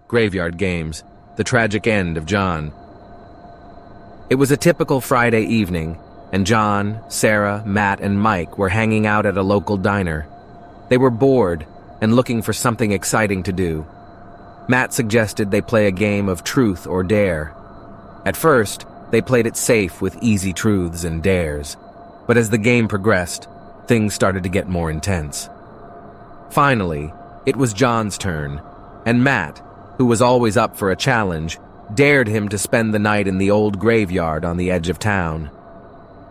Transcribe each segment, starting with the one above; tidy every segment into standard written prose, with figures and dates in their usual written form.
Graveyard Games, The Tragic End of John. It was a typical Friday evening, and John, Sarah, Matt, and Mike were hanging out at a local diner. They were bored and looking for something exciting to do. Matt suggested they play a game of truth or dare. At first, they played it safe with easy truths and dares, but as the game progressed, things started to get more intense. Finally, it was John's turn, and Matt, who was always up for a challenge, dared him to spend the night in the old graveyard on the edge of town.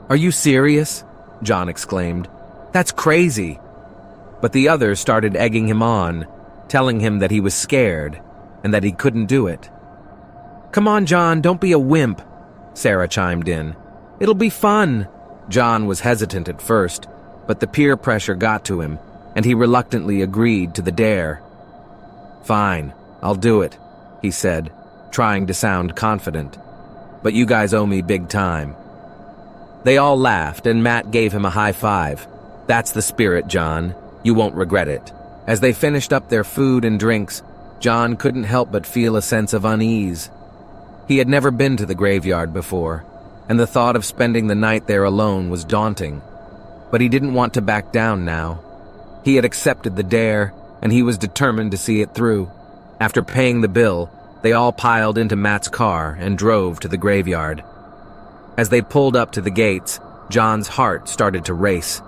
"Are you serious?" John exclaimed. "That's crazy." But the others started egging him on, telling him that he was scared and that he couldn't do it. "Come on, John, don't be a wimp," Sarah chimed in. "It'll be fun." John was hesitant at first, but the peer pressure got to him, and he reluctantly agreed to the dare. "Fine, I'll do it," he said, trying to sound confident. "But you guys owe me big time." They all laughed, and Matt gave him a high five. "That's the spirit, John. You won't regret it." As they finished up their food and drinks, John couldn't help but feel a sense of unease. He had never been to the graveyard before, and the thought of spending the night there alone was daunting. But he didn't want to back down now. He had accepted the dare, and he was determined to see it through. After paying the bill, they all piled into Matt's car and drove to the graveyard. As they pulled up to the gates, John's heart started to race.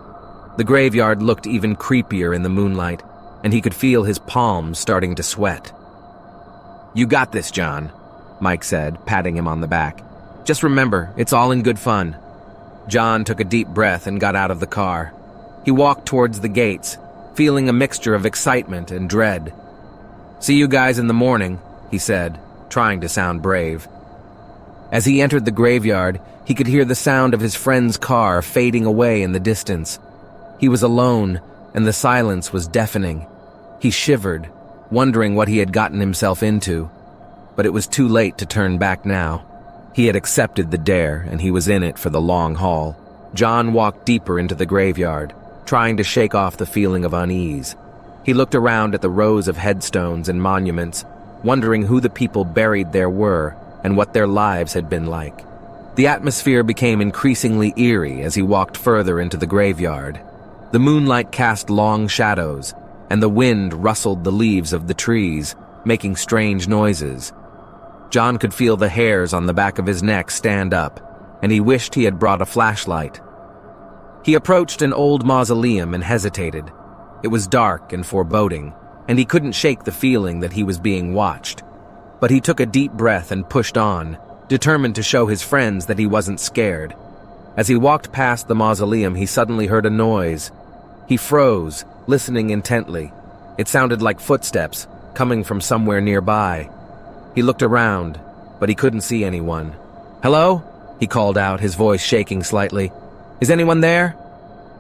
The graveyard looked even creepier in the moonlight, and he could feel his palms starting to sweat. "You got this, John," Mike said, patting him on the back. "Just remember, it's all in good fun." John took a deep breath and got out of the car. He walked towards the gates, feeling a mixture of excitement and dread. "See you guys in the morning," he said, trying to sound brave. As he entered the graveyard, he could hear the sound of his friend's car fading away in the distance. He was alone, and the silence was deafening. He shivered, wondering what he had gotten himself into. But it was too late to turn back now. He had accepted the dare, and he was in it for the long haul. John walked deeper into the graveyard, trying to shake off the feeling of unease. He looked around at the rows of headstones and monuments, wondering who the people buried there were and what their lives had been like. The atmosphere became increasingly eerie as he walked further into the graveyard. The moonlight cast long shadows, and the wind rustled the leaves of the trees, making strange noises. John could feel the hairs on the back of his neck stand up, and he wished he had brought a flashlight. He approached an old mausoleum and hesitated. It was dark and foreboding, and he couldn't shake the feeling that he was being watched. But he took a deep breath and pushed on, determined to show his friends that he wasn't scared. As he walked past the mausoleum, he suddenly heard a noise. He froze, listening intently. It sounded like footsteps, coming from somewhere nearby. He looked around, but he couldn't see anyone. "Hello?" he called out, his voice shaking slightly. "Is anyone there?"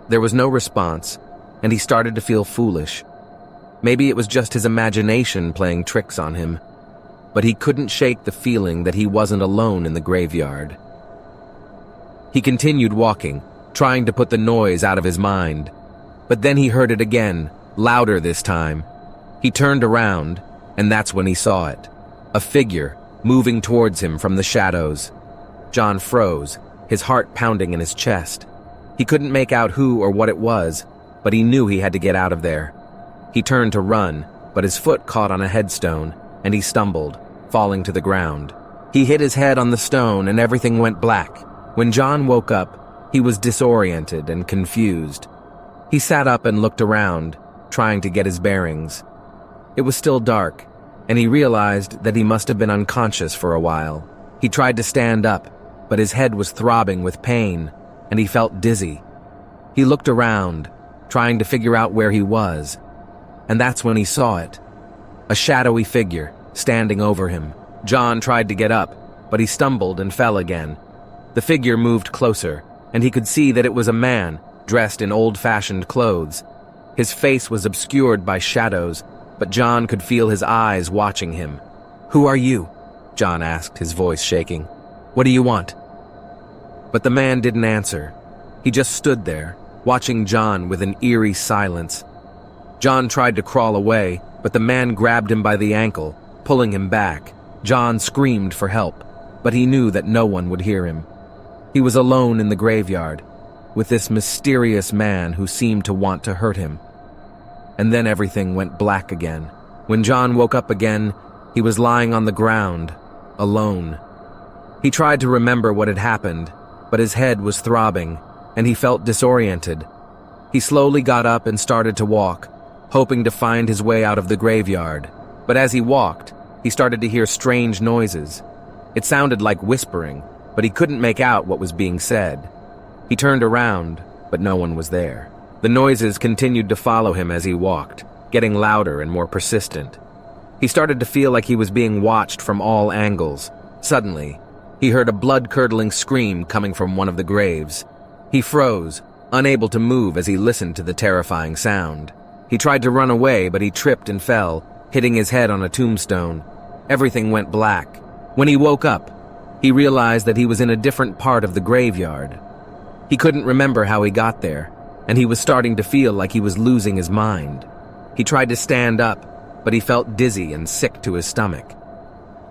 There was no response, and he started to feel foolish. Maybe it was just his imagination playing tricks on him. But he couldn't shake the feeling that he wasn't alone in the graveyard. He continued walking, trying to put the noise out of his mind. But then he heard it again, louder this time. He turned around, and that's when he saw it. A figure, moving towards him from the shadows. John froze, his heart pounding in his chest. He couldn't make out who or what it was, but he knew he had to get out of there. He turned to run, but his foot caught on a headstone, and he stumbled, falling to the ground. He hit his head on the stone, and everything went black. When John woke up, he was disoriented and confused. He sat up and looked around, trying to get his bearings. It was still dark, and he realized that he must have been unconscious for a while. He tried to stand up, but his head was throbbing with pain, and he felt dizzy. He looked around, trying to figure out where he was, and that's when he saw it. A shadowy figure, standing over him. John tried to get up, but he stumbled and fell again. The figure moved closer, and he could see that it was a man, dressed in old-fashioned clothes. His face was obscured by shadows, but John could feel his eyes watching him. "Who are you?" John asked, his voice shaking. "What do you want?" But the man didn't answer. He just stood there, watching John with an eerie silence. John tried to crawl away, but the man grabbed him by the ankle, pulling him back. John screamed for help, but he knew that no one would hear him. He was alone in the graveyard, with this mysterious man who seemed to want to hurt him. And then everything went black again. When John woke up again, he was lying on the ground, alone. He tried to remember what had happened, but his head was throbbing, and he felt disoriented. He slowly got up and started to walk, hoping to find his way out of the graveyard. But as he walked, he started to hear strange noises. It sounded like whispering, but he couldn't make out what was being said. He turned around, but no one was there. The noises continued to follow him as he walked, getting louder and more persistent. He started to feel like he was being watched from all angles. Suddenly, he heard a blood-curdling scream coming from one of the graves. He froze, unable to move as he listened to the terrifying sound. He tried to run away, but he tripped and fell, hitting his head on a tombstone. Everything went black. When he woke up, he realized that he was in a different part of the graveyard. He couldn't remember how he got there, and he was starting to feel like he was losing his mind. He tried to stand up, but he felt dizzy and sick to his stomach.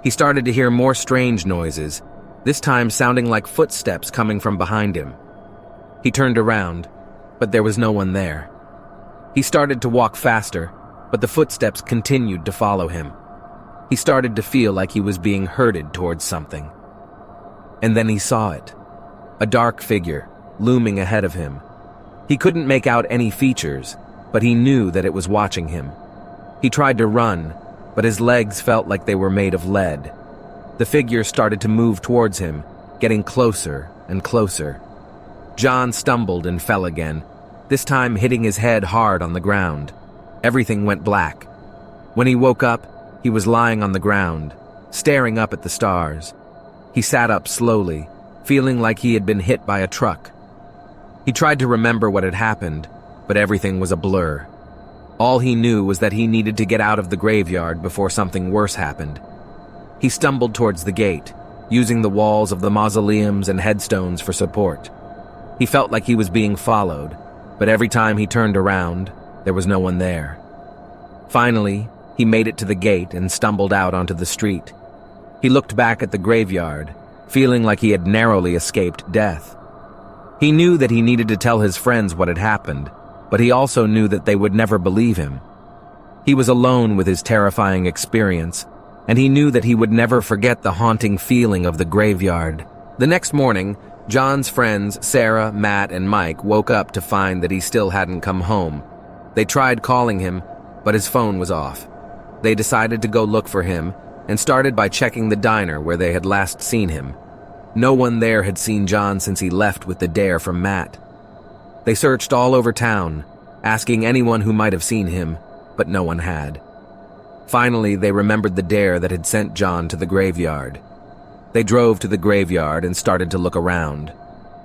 He started to hear more strange noises, this time sounding like footsteps coming from behind him. He turned around, but there was no one there. He started to walk faster, but the footsteps continued to follow him. He started to feel like he was being herded towards something. And then he saw it. A dark figure, looming ahead of him. He couldn't make out any features, but he knew that it was watching him. He tried to run, but his legs felt like they were made of lead. The figure started to move towards him, getting closer and closer. John stumbled and fell again, this time hitting his head hard on the ground. Everything went black. When he woke up, he was lying on the ground, staring up at the stars. He sat up slowly, feeling like he had been hit by a truck. He tried to remember what had happened, but everything was a blur. All he knew was that he needed to get out of the graveyard before something worse happened. He stumbled towards the gate, using the walls of the mausoleums and headstones for support. He felt like he was being followed, but every time he turned around, there was no one there. Finally, he made it to the gate and stumbled out onto the street. He looked back at the graveyard, feeling like he had narrowly escaped death. He knew that he needed to tell his friends what had happened, but he also knew that they would never believe him. He was alone with his terrifying experience, and he knew that he would never forget the haunting feeling of the graveyard. The next morning, John's friends, Sarah, Matt, and Mike, woke up to find that he still hadn't come home. They tried calling him, but his phone was off. They decided to go look for him, and started by checking the diner where they had last seen him. No one there had seen John since he left with the dare from Matt. They searched all over town, asking anyone who might have seen him, but no one had. Finally, they remembered the dare that had sent John to the graveyard. They drove to the graveyard and started to look around.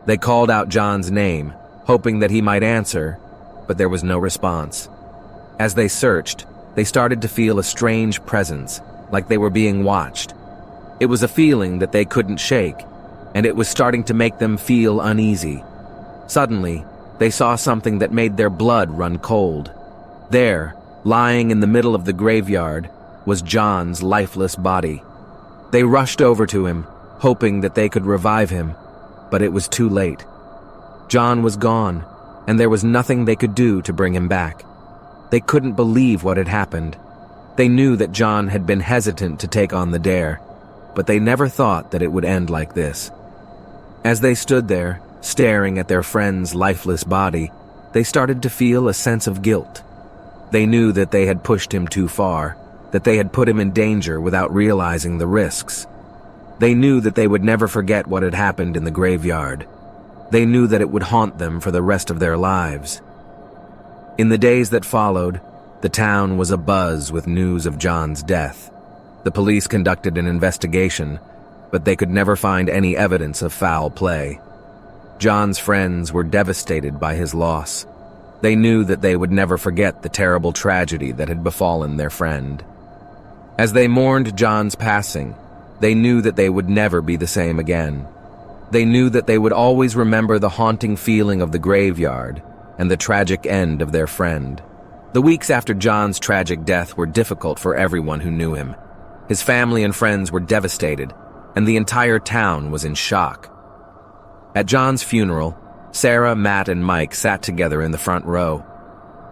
They called out John's name, hoping that he might answer, but there was no response. As they searched, they started to feel a strange presence, like they were being watched. It was a feeling that they couldn't shake, and it was starting to make them feel uneasy. Suddenly, they saw something that made their blood run cold. There, lying in the middle of the graveyard, was John's lifeless body. They rushed over to him, hoping that they could revive him, but it was too late. John was gone, and there was nothing they could do to bring him back. They couldn't believe what had happened. They knew that John had been hesitant to take on the dare, but they never thought that it would end like this. As they stood there, staring at their friend's lifeless body, they started to feel a sense of guilt. They knew that they had pushed him too far, that they had put him in danger without realizing the risks. They knew that they would never forget what had happened in the graveyard. They knew that it would haunt them for the rest of their lives. In the days that followed, the town was abuzz with news of John's death. The police conducted an investigation, but they could never find any evidence of foul play. John's friends were devastated by his loss. They knew that they would never forget the terrible tragedy that had befallen their friend. As they mourned John's passing, they knew that they would never be the same again. They knew that they would always remember the haunting feeling of the graveyard and the tragic end of their friend. The weeks after John's tragic death were difficult for everyone who knew him. His family and friends were devastated, and the entire town was in shock. At John's funeral, Sarah, Matt, and Mike sat together in the front row.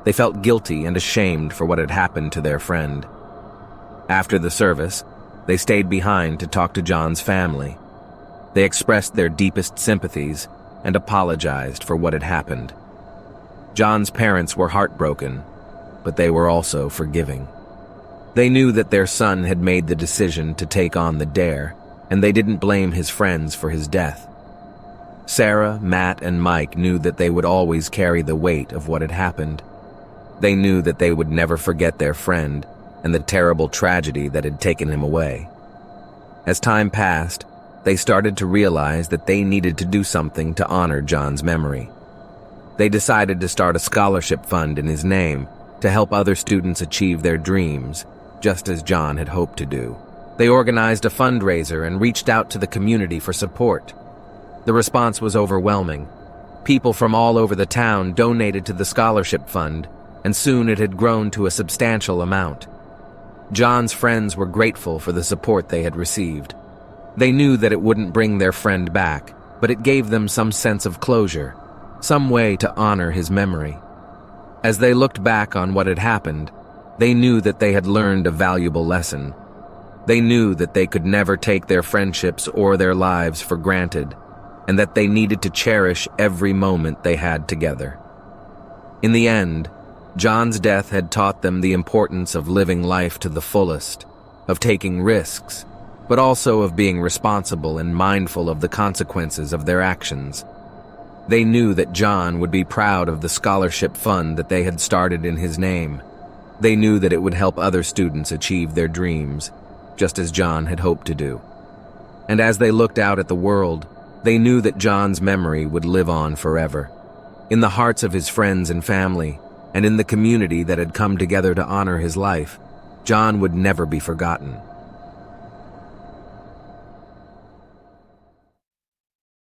They felt guilty and ashamed for what had happened to their friend. After the service, they stayed behind to talk to John's family. They expressed their deepest sympathies and apologized for what had happened. John's parents were heartbroken, but they were also forgiving. They knew that their son had made the decision to take on the dare, and they didn't blame his friends for his death. Sarah, Matt, and Mike knew that they would always carry the weight of what had happened. They knew that they would never forget their friend and the terrible tragedy that had taken him away. As time passed, they started to realize that they needed to do something to honor John's memory. They decided to start a scholarship fund in his name to help other students achieve their dreams, just as John had hoped to do. They organized a fundraiser and reached out to the community for support. The response was overwhelming. People from all over the town donated to the scholarship fund, and soon it had grown to a substantial amount. John's friends were grateful for the support they had received. They knew that it wouldn't bring their friend back, but it gave them some sense of closure, some way to honor his memory. As they looked back on what had happened, they knew that they had learned a valuable lesson. They knew that they could never take their friendships or their lives for granted, and that they needed to cherish every moment they had together. In the end, John's death had taught them the importance of living life to the fullest, of taking risks, but also of being responsible and mindful of the consequences of their actions. They knew that John would be proud of the scholarship fund that they had started in his name. They knew that it would help other students achieve their dreams, just as John had hoped to do. And as they looked out at the world, they knew that John's memory would live on forever, in the hearts of his friends and family, and in the community that had come together to honor his life. John would never be forgotten.